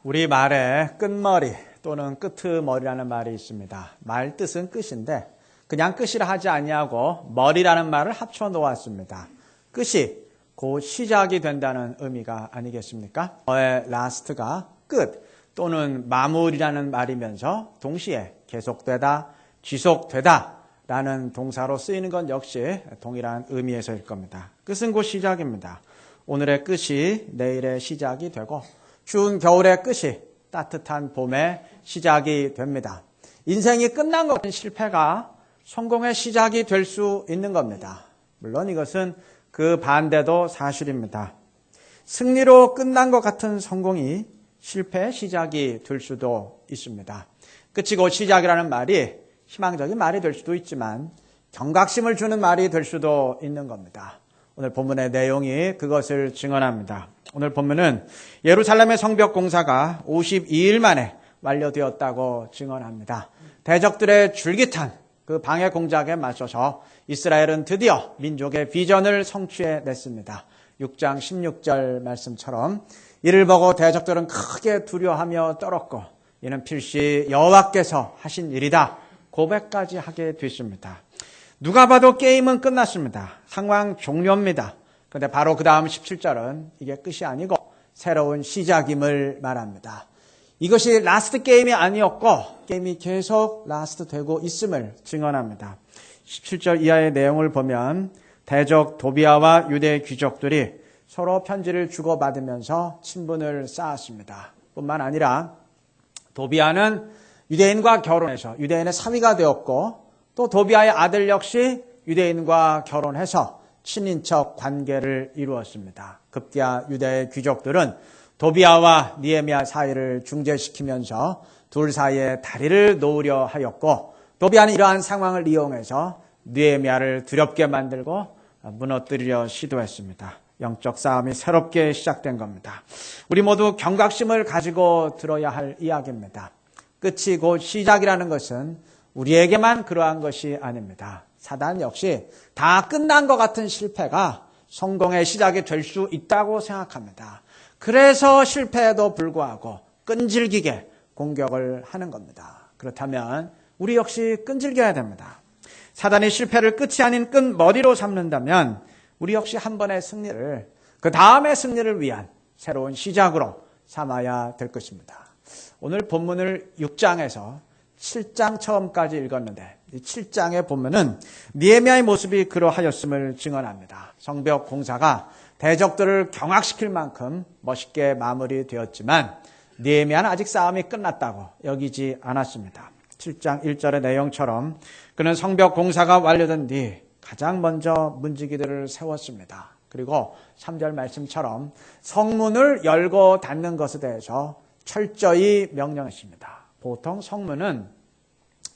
우리 말에 끝머리 또는 끄트머리라는 말이 있습니다. 말 뜻은 끝인데 그냥 끝이라 하지 아니하고 머리라는 말을 합쳐 놓았습니다. 끝이 곧 시작이 된다는 의미가 아니겠습니까? 의 last가 끝 또는 마무리라는 말이면서 동시에 계속되다, 지속되다 라는 동사로 쓰이는 건 역시 동일한 의미에서일 겁니다. 끝은 곧 시작입니다. 오늘의 끝이 내일의 시작이 되고 추운 겨울의 끝이 따뜻한 봄의 시작이 됩니다. 인생이 끝난 것 같은 실패가 성공의 시작이 될 수 있는 겁니다. 물론 이것은 그 반대도 사실입니다. 승리로 끝난 것 같은 성공이 실패의 시작이 될 수도 있습니다. 끝이 곧 시작이라는 말이 희망적인 말이 될 수도 있지만 경각심을 주는 말이 될 수도 있는 겁니다. 오늘 본문의 내용이 그것을 증언합니다. 오늘 본문은 예루살렘의 성벽 공사가 52일 만에 완료되었다고 증언합니다. 대적들의 줄깃한 그 방해 공작에 맞서서 이스라엘은 드디어 민족의 비전을 성취해냈습니다. 6장 16절 말씀처럼 이를 보고 대적들은 크게 두려워하며 떨었고 이는 필시 여호와께서 하신 일이다 고백까지 하게 됐습니다. 누가 봐도 게임은 끝났습니다. 상황 종료입니다. 그런데 바로 그 다음 17절은 이게 끝이 아니고 새로운 시작임을 말합니다. 이것이 라스트 게임이 아니었고 게임이 계속 라스트 되고 있음을 증언합니다. 17절 이하의 내용을 보면 대적 도비아와 유대 귀족들이 서로 편지를 주고받으면서 친분을 쌓았습니다. 뿐만 아니라 도비아는 유대인과 결혼해서 유대인의 사위가 되었고 또 도비아의 아들 역시 유대인과 결혼해서 친인척 관계를 이루었습니다. 급기야 유대의 귀족들은 도비아와 느헤미야 사이를 중재시키면서 둘 사이에 다리를 놓으려 하였고 도비아는 이러한 상황을 이용해서 느헤미야를 두렵게 만들고 무너뜨리려 시도했습니다. 영적 싸움이 새롭게 시작된 겁니다. 우리 모두 경각심을 가지고 들어야 할 이야기입니다. 끝이 곧 시작이라는 것은 우리에게만 그러한 것이 아닙니다. 사단 역시 다 끝난 것 같은 실패가 성공의 시작이 될 수 있다고 생각합니다. 그래서 실패에도 불구하고 끈질기게 공격을 하는 겁니다. 그렇다면 우리 역시 끈질겨야 됩니다. 사단이 실패를 끝이 아닌 끝머리로 삼는다면 우리 역시 한 번의 승리를 그 다음의 승리를 위한 새로운 시작으로 삼아야 될 것입니다. 오늘 본문을 6장에서 7장 처음까지 읽었는데 이 7장의 본문은 느헤미야의 모습이 그러하였음을 증언합니다. 성벽 공사가 대적들을 경악시킬 만큼 멋있게 마무리되었지만 느헤미야는 아직 싸움이 끝났다고 여기지 않았습니다. 7장 1절의 내용처럼 그는 성벽 공사가 완료된 뒤 가장 먼저 문지기들을 세웠습니다. 그리고 3절 말씀처럼 성문을 열고 닫는 것에 대해서 철저히 명령했습니다. 보통 성문은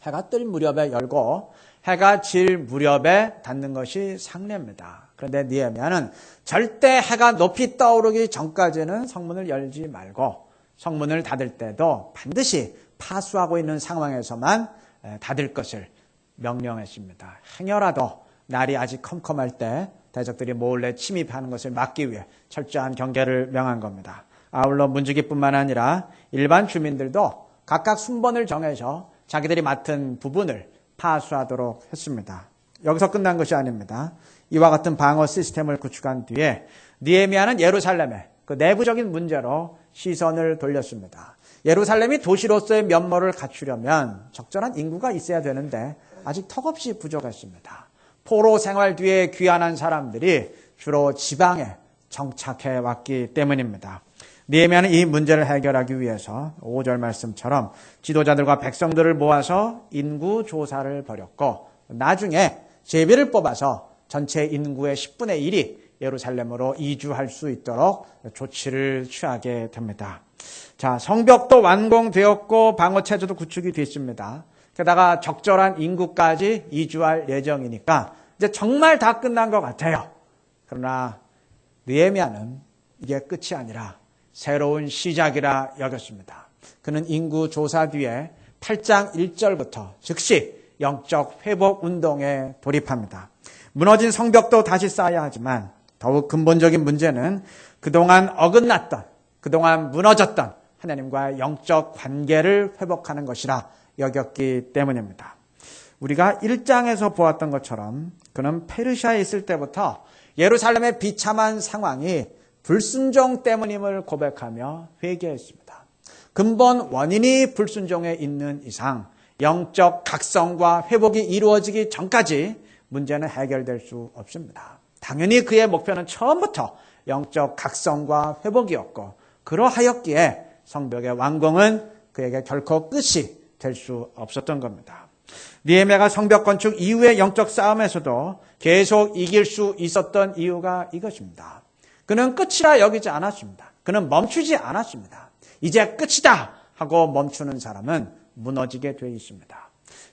해가 뜰 무렵에 열고 해가 질 무렵에 닫는 것이 상례입니다. 그런데 느헤미야는 절대 해가 높이 떠오르기 전까지는 성문을 열지 말고 성문을 닫을 때도 반드시 파수하고 있는 상황에서만 닫을 것을 명령했습니다. 행여라도 날이 아직 컴컴할 때 대적들이 몰래 침입하는 것을 막기 위해 철저한 경계를 명한 겁니다. 아울러 문지기뿐만 아니라 일반 주민들도 각각 순번을 정해서 자기들이 맡은 부분을 파수하도록 했습니다. 여기서 끝난 것이 아닙니다. 이와 같은 방어 시스템을 구축한 뒤에 느헤미야는 예루살렘의 그 내부적인 문제로 시선을 돌렸습니다. 예루살렘이 도시로서의 면모를 갖추려면 적절한 인구가 있어야 되는데 아직 턱없이 부족했습니다. 포로 생활 뒤에 귀환한 사람들이 주로 지방에 정착해 왔기 때문입니다. 느헤미야는 이 문제를 해결하기 위해서 5절 말씀처럼 지도자들과 백성들을 모아서 인구 조사를 벌였고 나중에 제비를 뽑아서 전체 인구의 10분의 1이 예루살렘으로 이주할 수 있도록 조치를 취하게 됩니다. 자, 성벽도 완공되었고 방어체제도 구축이 됐습니다. 게다가 적절한 인구까지 이주할 예정이니까 이제 정말 다 끝난 것 같아요. 그러나 느헤미야는 이게 끝이 아니라 새로운 시작이라 여겼습니다. 그는 인구 조사 뒤에 8장 1절부터 즉시 영적 회복 운동에 돌입합니다. 무너진 성벽도 다시 쌓아야 하지만 더욱 근본적인 문제는 그동안 어긋났던, 그동안 무너졌던 하나님과의 영적 관계를 회복하는 것이라 여겼기 때문입니다. 우리가 1장에서 보았던 것처럼 그는 페르시아에 있을 때부터 예루살렘의 비참한 상황이 불순종 때문임을 고백하며 회개했습니다. 근본 원인이 불순종에 있는 이상 영적 각성과 회복이 이루어지기 전까지 문제는 해결될 수 없습니다. 당연히 그의 목표는 처음부터 영적 각성과 회복이었고 그러하였기에 성벽의 완공은 그에게 결코 끝이 될 수 없었던 겁니다. 느헤미야가 성벽 건축 이후의 영적 싸움에서도 계속 이길 수 있었던 이유가 이것입니다. 그는 끝이라 여기지 않았습니다. 그는 멈추지 않았습니다. 이제 끝이다 하고 멈추는 사람은 무너지게 되어 있습니다.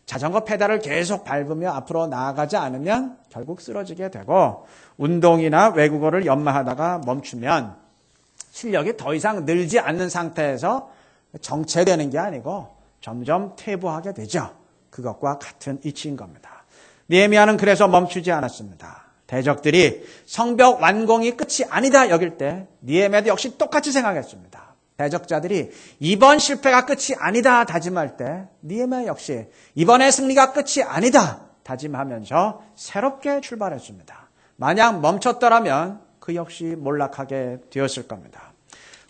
자전거 페달을 계속 밟으며 앞으로 나아가지 않으면 결국 쓰러지게 되고 운동이나 외국어를 연마하다가 멈추면 실력이 더 이상 늘지 않는 상태에서 정체되는 게 아니고 점점 퇴보하게 되죠. 그것과 같은 이치인 겁니다. 느헤미야는 그래서 멈추지 않았습니다. 대적들이 성벽 완공이 끝이 아니다 여길 때 느헤미야도 역시 똑같이 생각했습니다. 대적자들이 이번 실패가 끝이 아니다 다짐할 때 느헤미야 역시 이번의 승리가 끝이 아니다 다짐하면서 새롭게 출발했습니다. 만약 멈췄더라면 그 역시 몰락하게 되었을 겁니다.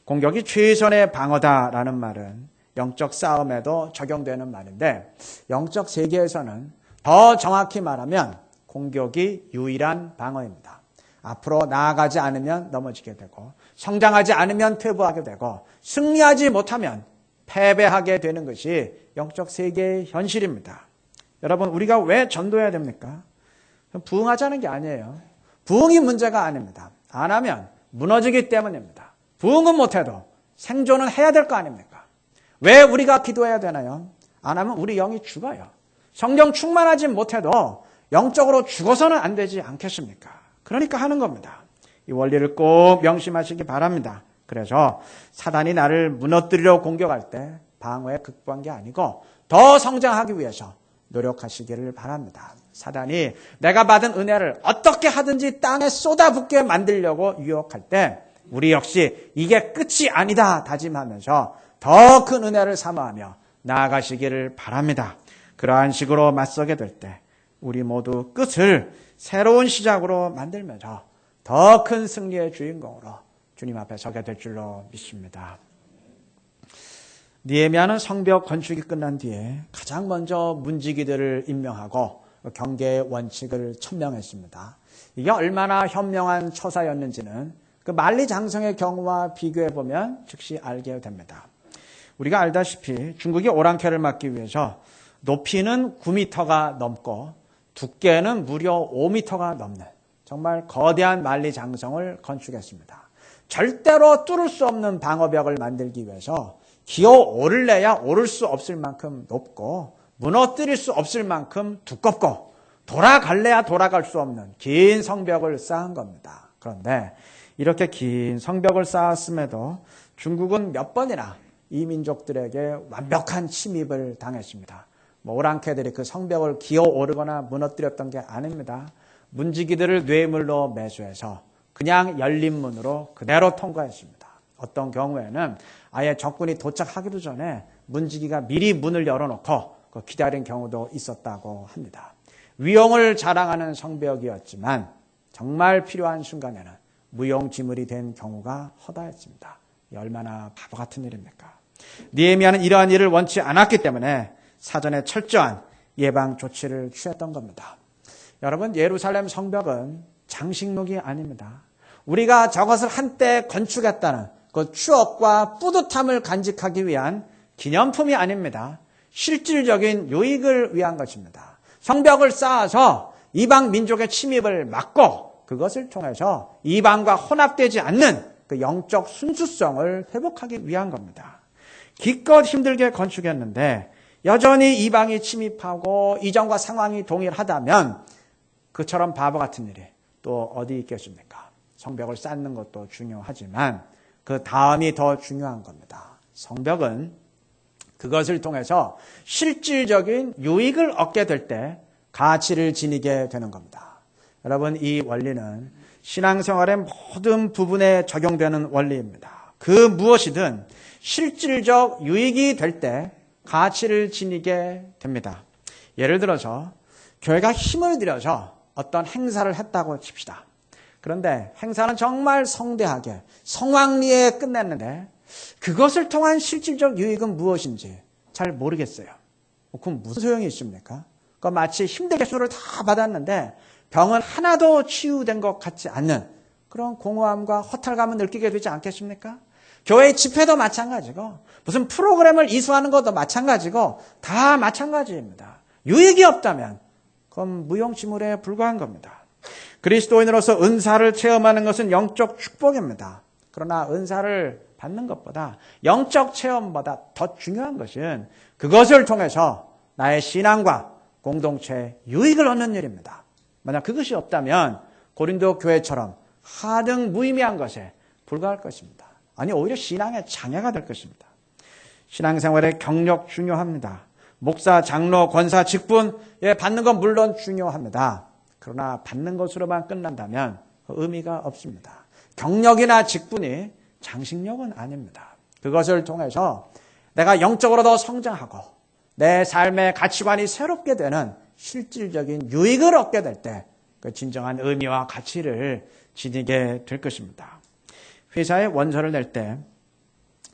공격이 최선의 방어다라는 말은 영적 싸움에도 적용되는 말인데 영적 세계에서는 더 정확히 말하면 공격이 유일한 방어입니다. 앞으로 나아가지 않으면 넘어지게 되고 성장하지 않으면 퇴보하게 되고 승리하지 못하면 패배하게 되는 것이 영적 세계의 현실입니다. 여러분 우리가 왜 전도해야 됩니까? 부흥하자는 게 아니에요. 부흥이 문제가 아닙니다. 안 하면 무너지기 때문입니다. 부흥은 못해도 생존은 해야 될 거 아닙니까? 왜 우리가 기도해야 되나요? 안 하면 우리 영이 죽어요. 성령 충만하지 못해도 영적으로 죽어서는 안 되지 않겠습니까? 그러니까 하는 겁니다. 이 원리를 꼭 명심하시기 바랍니다. 그래서 사단이 나를 무너뜨리려 공격할 때 방어에 극복한 게 아니고 더 성장하기 위해서 노력하시기를 바랍니다. 사단이 내가 받은 은혜를 어떻게 하든지 땅에 쏟아붓게 만들려고 유혹할 때 우리 역시 이게 끝이 아니다 다짐하면서 더 큰 은혜를 사모하며 나아가시기를 바랍니다. 그러한 식으로 맞서게 될 때 우리 모두 끝을 새로운 시작으로 만들면서 더 큰 승리의 주인공으로 주님 앞에 서게 될 줄로 믿습니다. 느헤미야는 성벽 건축이 끝난 뒤에 가장 먼저 문지기들을 임명하고 경계의 원칙을 천명했습니다. 이게 얼마나 현명한 처사였는지는 그 만리장성의 경우와 비교해보면 즉시 알게 됩니다. 우리가 알다시피 중국이 오랑캐를 막기 위해서 높이는 9m가 넘고 두께는 무려 5m가 넘는 정말 거대한 만리장성을 건축했습니다. 절대로 뚫을 수 없는 방어벽을 만들기 위해서 기어 오를래야 오를 수 없을 만큼 높고 무너뜨릴 수 없을 만큼 두껍고 돌아갈래야 돌아갈 수 없는 긴 성벽을 쌓은 겁니다. 그런데 이렇게 긴 성벽을 쌓았음에도 중국은 몇 번이나 이 민족들에게 완벽한 침입을 당했습니다. 오랑캐들이 그 성벽을 기어 오르거나 무너뜨렸던 게 아닙니다. 문지기들을 뇌물로 매수해서 그냥 열린 문으로 그대로 통과했습니다. 어떤 경우에는 아예 적군이 도착하기도 전에 문지기가 미리 문을 열어놓고 기다린 경우도 있었다고 합니다. 위용을 자랑하는 성벽이었지만 정말 필요한 순간에는 무용지물이 된 경우가 허다했습니다. 얼마나 바보 같은 일입니까? 느헤미야는 이러한 일을 원치 않았기 때문에 사전에 철저한 예방 조치를 취했던 겁니다. 여러분, 예루살렘 성벽은 장식록이 아닙니다. 우리가 저것을 한때 건축했다는 그 추억과 뿌듯함을 간직하기 위한 기념품이 아닙니다. 실질적인 유익을 위한 것입니다. 성벽을 쌓아서 이방 민족의 침입을 막고 그것을 통해서 이방과 혼합되지 않는 그 영적 순수성을 회복하기 위한 겁니다. 기껏 힘들게 건축했는데 여전히 이방이 침입하고 이전과 상황이 동일하다면 그처럼 바보 같은 일이 또 어디 있겠습니까? 성벽을 쌓는 것도 중요하지만 그 다음이 더 중요한 겁니다. 성벽은 그것을 통해서 실질적인 유익을 얻게 될 때 가치를 지니게 되는 겁니다. 여러분, 이 원리는 신앙생활의 모든 부분에 적용되는 원리입니다. 그 무엇이든 실질적 유익이 될 때 가치를 지니게 됩니다. 예를 들어서 교회가 힘을 들여서 어떤 행사를 했다고 칩시다. 그런데 행사는 정말 성대하게 성황리에 끝냈는데 그것을 통한 실질적 유익은 무엇인지 잘 모르겠어요. 그럼 무슨 소용이 있습니까? 마치 힘들게 수술을 다 받았는데 병은 하나도 치유된 것 같지 않는 그런 공허함과 허탈감을 느끼게 되지 않겠습니까? 교회 집회도 마찬가지고 무슨 프로그램을 이수하는 것도 마찬가지고 다 마찬가지입니다. 유익이 없다면 그건 무용지물에 불과한 겁니다. 그리스도인으로서 은사를 체험하는 것은 영적 축복입니다. 그러나 은사를 받는 것보다 영적 체험보다 더 중요한 것은 그것을 통해서 나의 신앙과 공동체의 유익을 얻는 일입니다. 만약 그것이 없다면 고린도 교회처럼 하등 무의미한 것에 불과할 것입니다. 아니 오히려 신앙의 장애가 될 것입니다. 신앙생활의 경력 중요합니다. 목사, 장로, 권사, 직분 받는 건 물론 중요합니다. 그러나 받는 것으로만 끝난다면 의미가 없습니다. 경력이나 직분이 장식력은 아닙니다. 그것을 통해서 내가 영적으로 더 성장하고 내 삶의 가치관이 새롭게 되는 실질적인 유익을 얻게 될 때 그 진정한 의미와 가치를 지니게 될 것입니다. 회사에 원서를 낼 때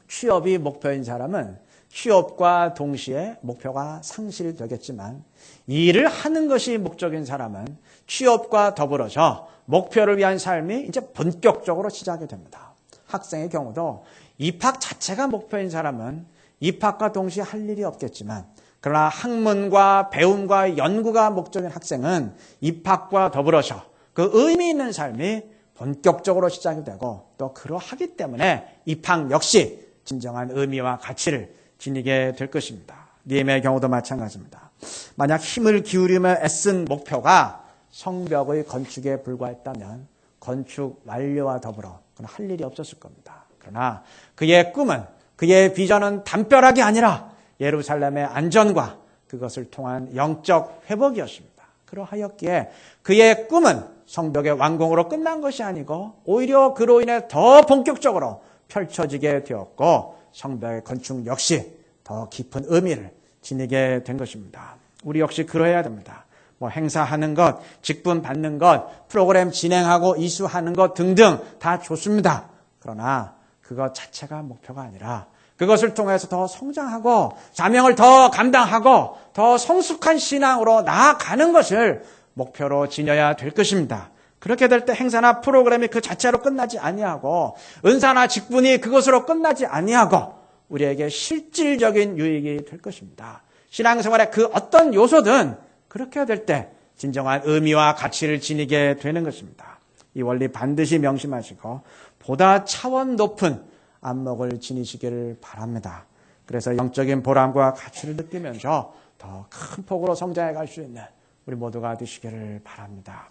취업이 목표인 사람은 취업과 동시에 목표가 상실되겠지만 일을 하는 것이 목적인 사람은 취업과 더불어서 목표를 위한 삶이 이제 본격적으로 시작이 됩니다. 학생의 경우도 입학 자체가 목표인 사람은 입학과 동시에 할 일이 없겠지만 그러나 학문과 배움과 연구가 목적인 학생은 입학과 더불어서 그 의미 있는 삶이 본격적으로 시작이 되고 또 그러하기 때문에 입학 역시 진정한 의미와 가치를 지니게 될 것입니다. 니에미아의 경우도 마찬가지입니다. 만약 힘을 기울이며 애쓴 목표가 성벽의 건축에 불과했다면 건축 완료와 더불어 그는 할 일이 없었을 겁니다. 그러나 그의 꿈은 그의 비전은 담벼락이 아니라 예루살렘의 안전과 그것을 통한 영적 회복이었습니다. 그러하였기에 그의 꿈은 성벽의 완공으로 끝난 것이 아니고 오히려 그로 인해 더 본격적으로 펼쳐지게 되었고 성벽의 건축 역시 더 깊은 의미를 지니게 된 것입니다. 우리 역시 그러해야 됩니다. 행사하는 것, 직분 받는 것, 프로그램 진행하고 이수하는 것 등등 다 좋습니다. 그러나 그것 자체가 목표가 아니라 그것을 통해서 더 성장하고 사명을 더 감당하고 더 성숙한 신앙으로 나아가는 것을 목표로 지녀야 될 것입니다. 그렇게 될 때 행사나 프로그램이 그 자체로 끝나지 아니하고 은사나 직분이 그것으로 끝나지 아니하고 우리에게 실질적인 유익이 될 것입니다. 신앙생활의 그 어떤 요소든 그렇게 될 때 진정한 의미와 가치를 지니게 되는 것입니다. 이 원리 반드시 명심하시고 보다 차원 높은 안목을 지니시기를 바랍니다. 그래서 영적인 보람과 가치를 느끼면서 더 큰 폭으로 성장해 갈 수 있는 우리 모두가 되시기를 바랍니다.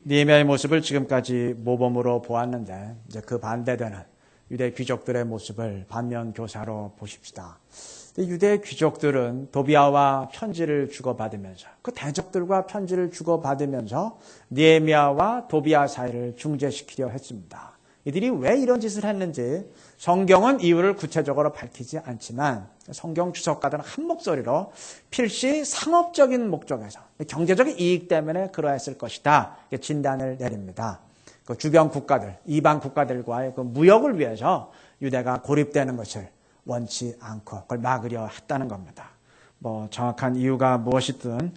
느헤미야의 모습을 지금까지 모범으로 보았는데 이제 그 반대되는 유대 귀족들의 모습을 반면 교사로 보십시다. 유대 귀족들은 도비아와 편지를 주고받으면서 그 대적들과 편지를 주고받으면서 느헤미야와 도비아 사이를 중재시키려 했습니다. 이들이 왜 이런 짓을 했는지 성경은 이유를 구체적으로 밝히지 않지만 성경 주석가들은 한 목소리로 필시 상업적인 목적에서 경제적인 이익 때문에 그러했을 것이다 진단을 내립니다. 그 주변 국가들, 이방 국가들과의 그 무역을 위해서 유대가 고립되는 것을 원치 않고 그걸 막으려 했다는 겁니다. 정확한 이유가 무엇이든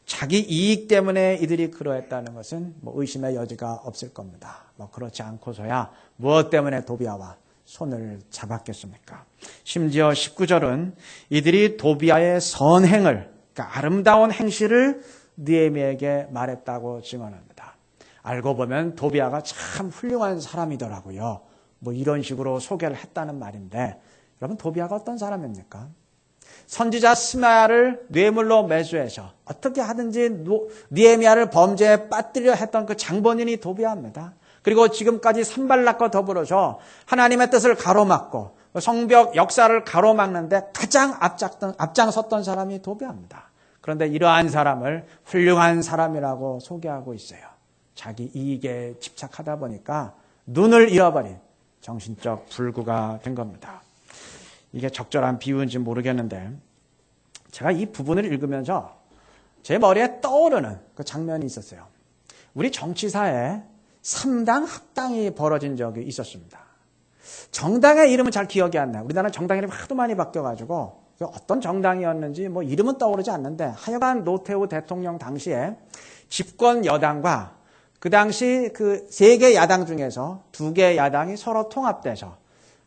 자기 이익 때문에 이들이 그러했다는 것은 의심의 여지가 없을 겁니다. 그렇지 않고서야 무엇 때문에 도비아와 손을 잡았겠습니까? 심지어 19절은 이들이 도비아의 선행을, 그러니까 아름다운 행실을 느헤미야에게 말했다고 증언합니다. 알고 보면 도비아가 참 훌륭한 사람이더라고요. 이런 식으로 소개를 했다는 말인데 여러분 도비아가 어떤 사람입니까? 선지자 스마야를 뇌물로 매수해서 어떻게 하든지 느헤미야를 범죄에 빠뜨려 했던 그 장본인이 도비아입니다. 그리고 지금까지 산발락과 더불어서 하나님의 뜻을 가로막고 성벽 역사를 가로막는데 가장 앞장섰던 사람이 도비아입니다. 그런데 이러한 사람을 훌륭한 사람이라고 소개하고 있어요. 자기 이익에 집착하다 보니까 눈을 잃어버린 정신적 불구가 된 겁니다. 이게 적절한 비유인지 모르겠는데 제가 이 부분을 읽으면서 제 머리에 떠오르는 그 장면이 있었어요. 우리 정치사에 3당 합당이 벌어진 적이 있었습니다. 정당의 이름은 잘 기억이 안 나요. 우리나라는 정당 이름이 하도 많이 바뀌어가지고 어떤 정당이었는지 뭐 이름은 떠오르지 않는데 하여간 노태우 대통령 당시에 집권 여당과 그 당시 그 3개 야당 중에서 2개 야당이 서로 통합돼서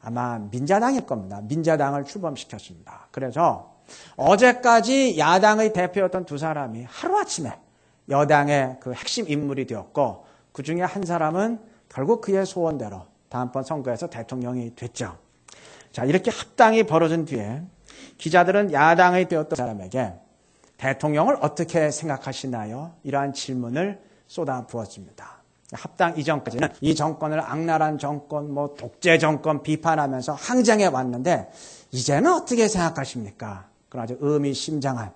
아마 민자당일 겁니다. 민자당을 출범시켰습니다. 그래서 어제까지 야당의 대표였던 2사람이 하루아침에 여당의 그 핵심 인물이 되었고 그 중에 한 사람은 결국 그의 소원대로 다음번 선거에서 대통령이 됐죠. 자, 이렇게 합당이 벌어진 뒤에 기자들은 야당이 되었던 사람에게 대통령을 어떻게 생각하시나요? 이러한 질문을 쏟아부었습니다. 합당 이전까지는 이 정권을 악랄한 정권, 독재 정권 비판하면서 항쟁해 왔는데 이제는 어떻게 생각하십니까? 그런 아주 의미심장한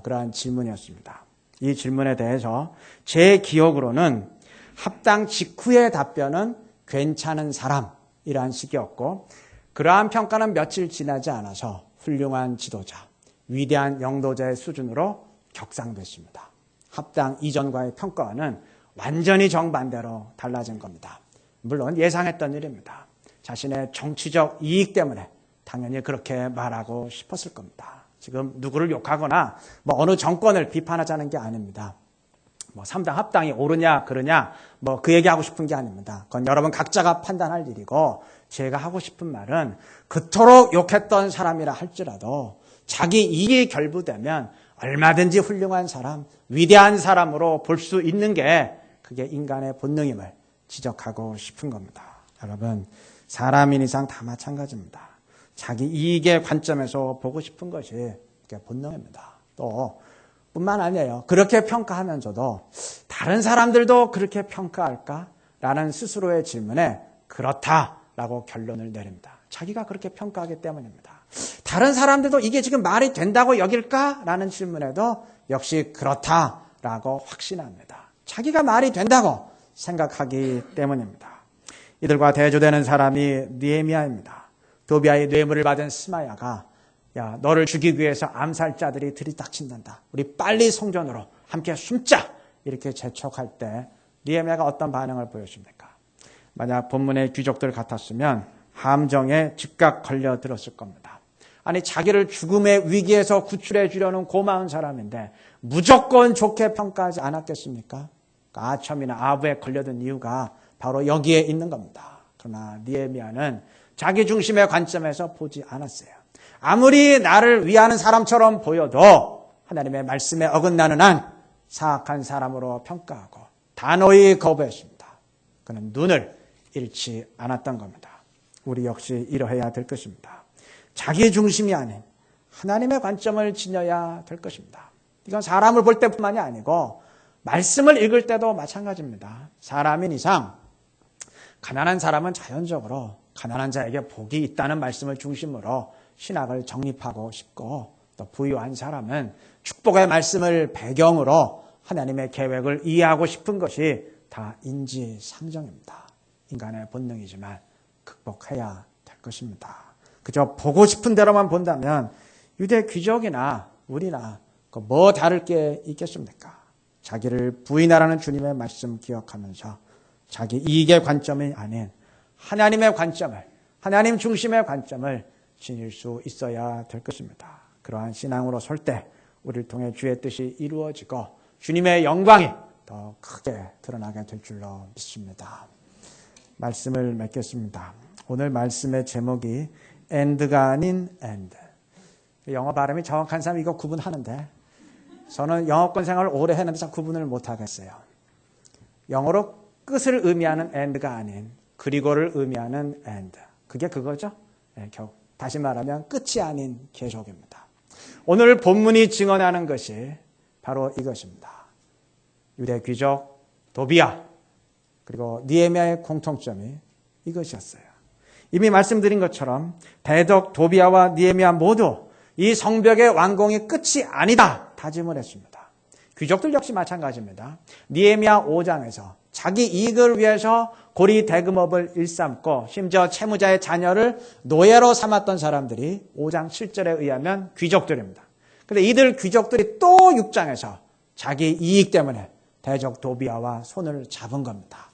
그러한 질문이었습니다. 이 질문에 대해서 제 기억으로는 합당 직후의 답변은 괜찮은 사람이라는 식이었고 그러한 평가는 며칠 지나지 않아서 훌륭한 지도자, 위대한 영도자의 수준으로 격상됐습니다. 합당 이전과의 평가와는 완전히 정반대로 달라진 겁니다. 물론 예상했던 일입니다. 자신의 정치적 이익 때문에 당연히 그렇게 말하고 싶었을 겁니다. 지금 누구를 욕하거나 어느 정권을 비판하자는 게 아닙니다. 3당 합당이 옳으냐 그러냐 그 얘기하고 싶은 게 아닙니다. 그건 여러분 각자가 판단할 일이고 제가 하고 싶은 말은 그토록 욕했던 사람이라 할지라도 자기 이익이 결부되면 얼마든지 훌륭한 사람, 위대한 사람으로 볼 수 있는 게 그게 인간의 본능임을 지적하고 싶은 겁니다. 여러분, 사람인 이상 다 마찬가지입니다. 자기 이익의 관점에서 보고 싶은 것이 그게 본능입니다. 또 뿐만 아니에요. 그렇게 평가하면서도 다른 사람들도 그렇게 평가할까? 라는 스스로의 질문에 그렇다라고 결론을 내립니다. 자기가 그렇게 평가하기 때문입니다. 다른 사람들도 이게 지금 말이 된다고 여길까? 라는 질문에도 역시 그렇다라고 확신합니다. 자기가 말이 된다고 생각하기 때문입니다. 이들과 대조되는 사람이 느헤미야입니다. 도비아의 뇌물을 받은 스마야가 야, 너를 죽이기 위해서 암살자들이 들이닥친단다. 우리 빨리 성전으로 함께 숨자. 이렇게 재촉할 때 느헤미야가 어떤 반응을 보였습니까? 만약 본문의 귀족들 같았으면 함정에 즉각 걸려들었을 겁니다. 아니 자기를 죽음의 위기에서 구출해 주려는 고마운 사람인데 무조건 좋게 평가하지 않았겠습니까? 아첨이나 아부에 걸려든 이유가 바로 여기에 있는 겁니다. 그러나 느헤미야는 자기 중심의 관점에서 보지 않았어요. 아무리 나를 위하는 사람처럼 보여도 하나님의 말씀에 어긋나는 한 사악한 사람으로 평가하고 단호히 거부했습니다. 그는 눈을 잃지 않았던 겁니다. 우리 역시 이러해야 될 것입니다. 자기 중심이 아닌 하나님의 관점을 지녀야 될 것입니다. 이건 사람을 볼 때뿐만이 아니고 말씀을 읽을 때도 마찬가지입니다. 사람인 이상 가난한 사람은 자연적으로 가난한 자에게 복이 있다는 말씀을 중심으로 신학을 정립하고 싶고 또 부유한 사람은 축복의 말씀을 배경으로 하나님의 계획을 이해하고 싶은 것이 다 인지상정입니다. 인간의 본능이지만 극복해야 될 것입니다. 그저 보고 싶은 대로만 본다면 유대 귀족이나 우리나 뭐 다를 게 있겠습니까? 자기를 부인하라는 주님의 말씀 기억하면서 자기 이익의 관점이 아닌 하나님의 관점을, 하나님 중심의 관점을 지닐 수 있어야 될 것입니다. 그러한 신앙으로 설 때 우리를 통해 주의 뜻이 이루어지고 주님의 영광이 더 크게 드러나게 될 줄로 믿습니다. 말씀을 맺겠습니다. 오늘 말씀의 제목이 end가 아닌 end. 영어 발음이 정확한 사람이 이거 구분하는데 저는 영어권 생활을 오래 했는데 참 구분을 못하겠어요. 영어로 끝을 의미하는 end가 아닌 그리고를 의미하는 end. 그게 그거죠. 네, 다시 말하면 끝이 아닌 계속입니다. 오늘 본문이 증언하는 것이 바로 이것입니다. 유대 귀족 도비야 그리고 느헤미야의 공통점이 이것이었어요. 이미 말씀드린 것처럼 대적 도비야와 느헤미야 모두 이 성벽의 완공이 끝이 아니다 다짐을 했습니다. 귀족들 역시 마찬가지입니다. 느헤미야 5장에서 자기 이익을 위해서 고리대금업을 일삼고 심지어 채무자의 자녀를 노예로 삼았던 사람들이 5장 7절에 의하면 귀족들입니다. 그런데 이들 귀족들이 또 6장에서 자기 이익 때문에 대적 도비아와 손을 잡은 겁니다.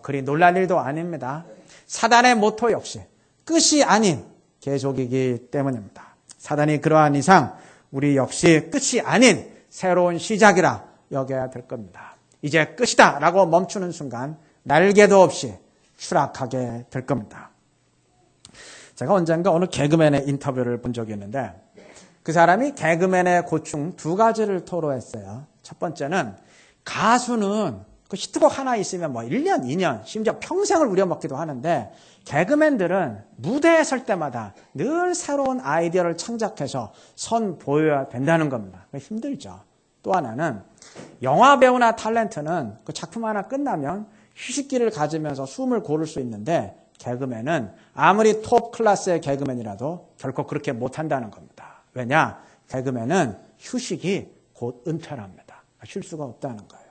그리 놀랄 일도 아닙니다. 사단의 모토 역시 끝이 아닌 계속이기 때문입니다. 사단이 그러한 이상 우리 역시 끝이 아닌 새로운 시작이라 여겨야 될 겁니다. 이제 끝이다 라고 멈추는 순간 날개도 없이 추락하게 될 겁니다. 제가 언젠가 어느 개그맨의 인터뷰를 본 적이 있는데 그 사람이 개그맨의 고충 2가지를 토로했어요. 첫 번째는 가수는 그 히트곡 하나 있으면 1년, 2년, 심지어 평생을 우려먹기도 하는데 개그맨들은 무대에 설 때마다 늘 새로운 아이디어를 창작해서 선보여야 된다는 겁니다. 힘들죠. 또 하나는 영화 배우나 탤런트는 그 작품 하나 끝나면 휴식기를 가지면서 숨을 고를 수 있는데 개그맨은 아무리 톱 클래스의 개그맨이라도 결코 그렇게 못한다는 겁니다. 왜냐? 개그맨은 휴식이 곧 은퇴랍니다. 쉴 수가 없다는 거예요.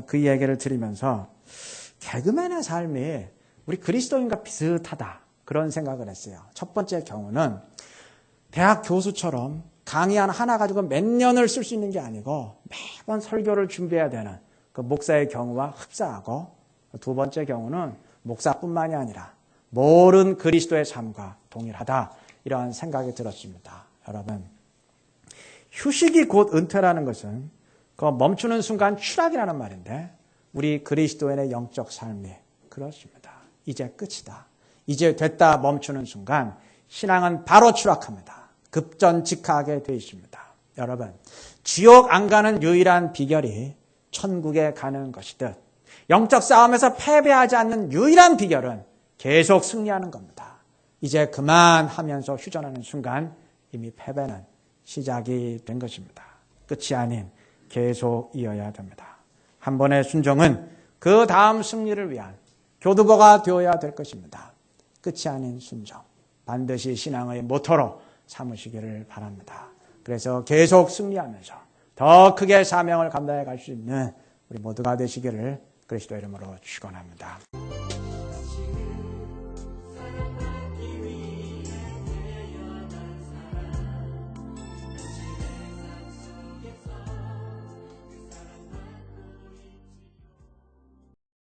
그 얘기를 들으면서 개그맨의 삶이 우리 그리스도인과 비슷하다 그런 생각을 했어요. 첫 번째 경우는 대학 교수처럼 강의 하나 가지고 몇 년을 쓸 수 있는 게 아니고 매번 설교를 준비해야 되는 그 목사의 경우와 흡사하고, 두 번째 경우는 목사뿐만이 아니라 모든 그리스도의 삶과 동일하다 이런 생각이 들었습니다. 여러분, 휴식이 곧 은퇴라는 것은 그 멈추는 순간 추락이라는 말인데 우리 그리스도인의 영적 삶이 그렇습니다. 이제 끝이다. 이제 됐다 멈추는 순간 신앙은 바로 추락합니다. 급전직하게 되어 있습니다. 여러분, 지옥 안 가는 유일한 비결이 천국에 가는 것이듯 영적 싸움에서 패배하지 않는 유일한 비결은 계속 승리하는 겁니다. 이제 그만하면서 휴전하는 순간 이미 패배는 시작이 된 것입니다. 끝이 아닌 계속 이어야 됩니다. 한 번의 순종은 그 다음 승리를 위한 교두보가 되어야 될 것입니다. 끝이 아닌 순종, 반드시 신앙의 모토로 삼으시기를 바랍니다. 그래서 계속 승리하면서 더 크게 사명을 감당해 갈 수 있는 우리 모두가 되시기를 그리스도 이름으로 축원합니다.